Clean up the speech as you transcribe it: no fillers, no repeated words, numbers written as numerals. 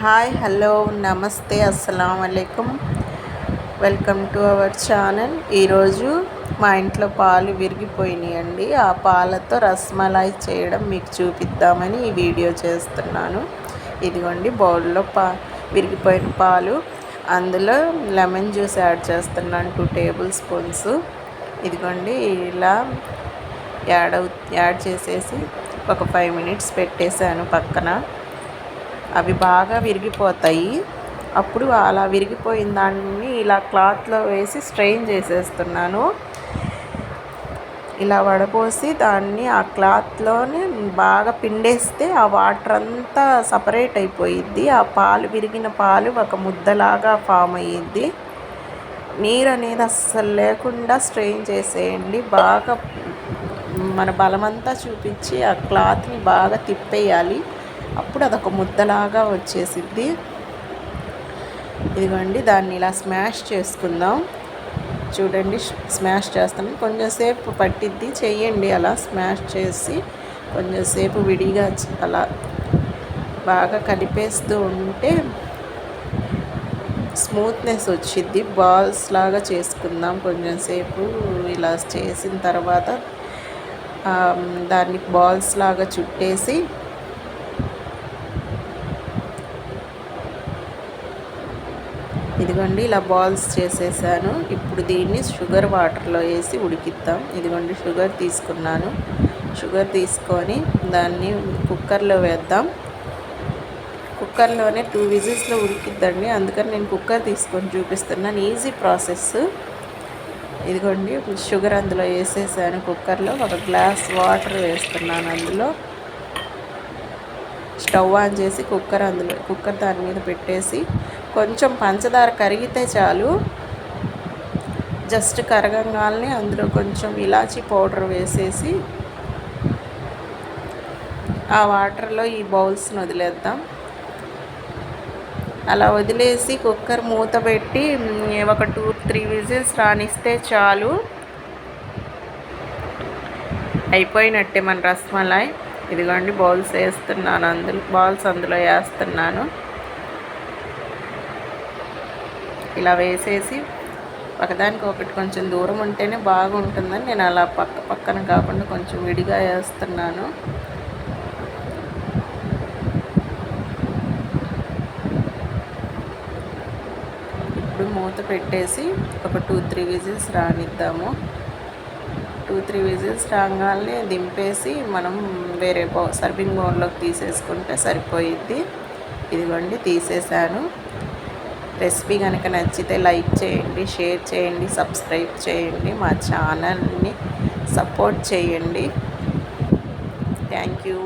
Hi hello నమస్తే అస్సలం అయికం. Welcome to our channel. ఈరోజు మా ఇంట్లో పాలు విరిగిపోయినాయండి. ఆ పాలతో రస్మలాయ్ చేయడం మీకు చూపిద్దామని ఈ వీడియో చేస్తున్నాను. ఇదిగోండి బౌల్లో విరిగిపోయిన పాలు, అందులో లెమన్ జ్యూస్ యాడ్ చేస్తున్నాను 2 టేబుల్ స్పూన్స్. ఇదిగోండి ఇలా యాడ్ చేసేసి ఒక 5 మినిట్స్ పెట్టేశాను పక్కన. అవి బాగా విరిగిపోతాయి. అప్పుడు అలా విరిగిపోయిన దాన్ని ఇలా క్లాత్లో వేసి స్ట్రెయిన్ చేసేస్తున్నాను. ఇలా వడపోసి దాన్ని ఆ క్లాత్లోనే బాగా పిండేస్తే ఆ వాటర్ అంతా సపరేట్ అయిపోయిద్ది. ఆ పాలు, విరిగిన పాలు ఒక ముద్దలాగా ఫామ్ అయ్యిద్ది. నీరు అనేది అస్సలు లేకుండా స్ట్రెయిన్ చేసేయండి. బాగా మన బలమంతా చూపించి ఆ క్లాత్ని బాగా తిప్పేయాలి. అప్పుడు అదొక ముద్దలాగా వచ్చేసిద్ది. ఇదిగోండి దాన్ని ఇలా స్మాష్ చేసుకుందాం. చూడండి స్మాష్ చేస్తాను. కొంచెం సేపు పట్టిద్ది, చెయ్యండి అలా స్మాష్ చేసి కొంచెం సేపు విడిగా అలా బాగా కలిపేస్తూ ఉంటే స్మూత్నెస్ వచ్చిద్ది. బాల్స్ లాగా చేసుకుందాం. కొంచెం సేపు ఇలా చేసిన తర్వాత దాన్ని బాల్స్ లాగా చుట్టేసి ఇదిగోండి ఇలా బాల్స్ చేసేసాను. ఇప్పుడు దీన్ని షుగర్ వాటర్లో వేసి ఉడికిద్దాం. ఇదిగోండి షుగర్ తీసుకున్నాను. షుగర్ తీసుకొని దాన్ని కుక్కర్లో వేద్దాం. కుక్కర్లోనే 2 విజిల్స్లో ఉడికిద్దండి. అందుకని నేను కుక్కర్ తీసుకొని చూపిస్తున్నాను. Easy process. ఇదిగోండి షుగర్ అందులో వేసేసాను. కుక్కర్లో ఒక గ్లాస్ వాటర్ వేస్తున్నాను. అందులో స్టవ్ ఆన్ చేసి కుక్కర్ దాని మీద పెట్టేసి కొంచెం పంచదార కరిగితే చాలు. జస్ట్ కరగంగానే అందులో కొంచెం ఇలాచీ పౌడర్ వేసేసి ఆ వాటర్లో ఈ బౌల్స్ని వదిలేద్దాం. అలా వదిలేసి కుక్కర్ మూత పెట్టి ఒక 2-3 విజిల్స్ రానిస్తే చాలు. అయిపోయినట్టే మన రస్మలాయ్. ఇదిగోండి బౌల్స్ వేస్తున్నాను. అందులో వేస్తున్నాను. ఇలా వేసేసి ఒకదానికి ఒకటి కొంచెం దూరం ఉంటేనే బాగుంటుందని నేను అలా పక్కన కాకుండా కొంచెం విడిగా వేస్తున్నాను. ఇప్పుడు మూత పెట్టేసి ఒక 2-3 విజిల్స్ రానిద్దాము. 2-3 విజిల్స్ రాగానే దింపేసి మనం వేరే సర్వింగ్ బౌల్లోకి తీసేసుకుంటే సరిపోయిద్ది. ఇదిగోండి తీసేసాను. రెసిపీ కనుక నచ్చితే లైక్ చేయండి, షేర్ చేయండి, సబ్స్క్రైబ్ చేయండి. మా ఛానల్ని సపోర్ట్ చేయండి. Thank you.